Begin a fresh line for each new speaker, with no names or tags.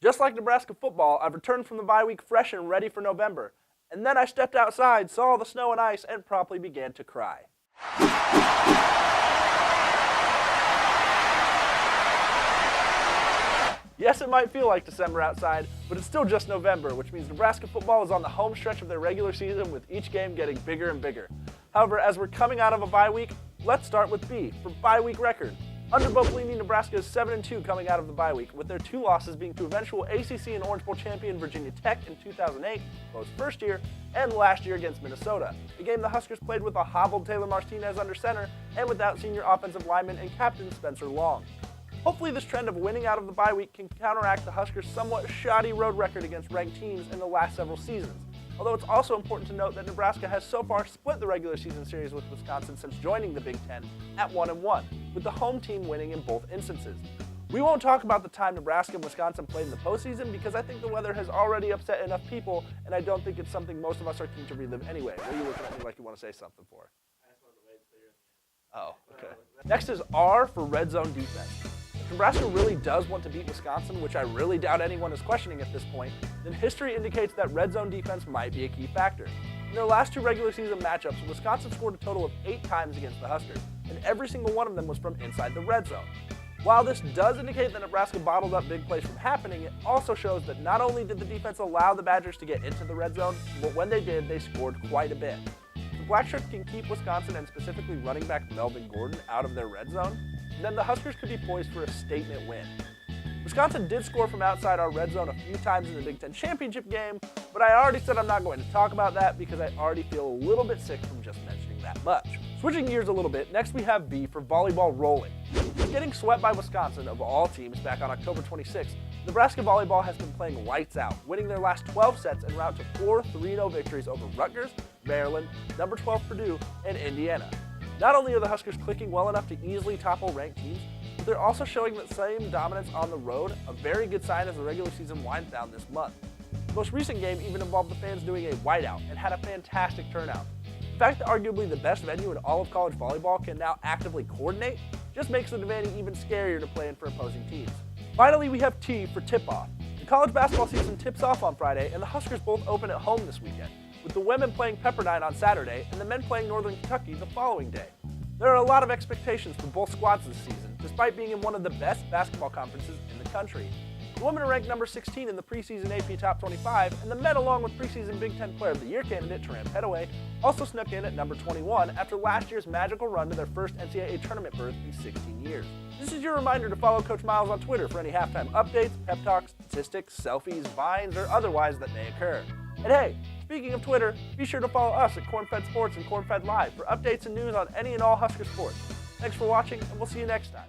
Just like Nebraska football, I've returned from the bye week fresh and ready for November. And then I stepped outside, saw the snow and ice, and promptly began to cry. Yes, it might feel like December outside, but it's still just November, which means Nebraska football is on the home stretch of their regular season, with each game getting bigger and bigger. However, as we're coming out of a bye week, let's start with B for bye week record. Under Bo Pelini, Nebraska is 7-2 coming out of the bye week, with their two losses being to eventual ACC and Orange Bowl champion Virginia Tech in 2008, Bo's first year, and last year against Minnesota, a game the Huskers played with a hobbled Taylor Martinez under center and without senior offensive lineman and captain Spencer Long. Hopefully this trend of winning out of the bye week can counteract the Huskers' somewhat shoddy road record against ranked teams in the last several seasons. Although it's also important to note that Nebraska has so far split the regular season series with Wisconsin since joining the Big Ten at 1-1, with the home team winning in both instances. We won't talk about the time Nebraska and Wisconsin played in the postseason because I think the weather has already upset enough people, and I don't think it's something most of us are keen to relive anyway. What are you looking at me like you want to say something for? Oh, okay. Next is R for red zone defense. If Nebraska really does want to beat Wisconsin, which I really doubt anyone is questioning at this point, then history indicates that red zone defense might be a key factor. In their last two regular season matchups, Wisconsin scored a total of 8 times against the Huskers, and every single one of them was from inside the red zone. While this does indicate that Nebraska bottled up big plays from happening, it also shows that not only did the defense allow the Badgers to get into the red zone, but when they did, they scored quite a bit. If the Blackshirts can keep Wisconsin and specifically running back Melvin Gordon out of their red zone, then the Huskers could be poised for a statement win. Wisconsin did score from outside our red zone a few times in the Big Ten championship game, but I already said I'm not going to talk about that because I already feel a little bit sick from just mentioning that much. Switching gears a little bit, next we have B for volleyball rolling. Getting swept by Wisconsin, of all teams, back on October 26th, Nebraska volleyball has been playing lights out, winning their last 12 sets en route to 4 3-0 victories over Rutgers, Maryland, number 12 Purdue, and Indiana. Not only are the Huskers clicking well enough to easily topple ranked teams, but they're also showing that same dominance on the road, a very good sign as the regular season winds down this month. The most recent game even involved the fans doing a whiteout and had a fantastic turnout. The fact that arguably the best venue in all of college volleyball can now actively coordinate just makes the Devaney even scarier to play in for opposing teams. Finally, we have T for tip-off. The college basketball season tips off on Friday, and the Huskers both open at home this weekend, with the women playing Pepperdine on Saturday and the men playing Northern Kentucky the following day. There are a lot of expectations for both squads this season, despite being in one of the best basketball conferences in the country. The women are ranked number 16 in the preseason AP Top 25, and the men, along with preseason Big Ten Player of the Year candidate Teran Petaway, also snuck in at number 21 after last year's magical run to their first NCAA tournament berth in 16 years. This is your reminder to follow Coach Miles on Twitter for any halftime updates, pep talks, statistics, selfies, vines, or otherwise that may occur. And hey, speaking of Twitter, be sure to follow us at Cornfed Sports and Cornfed Live for updates and news on any and all Husker sports. Thanks for watching, and we'll see you next time.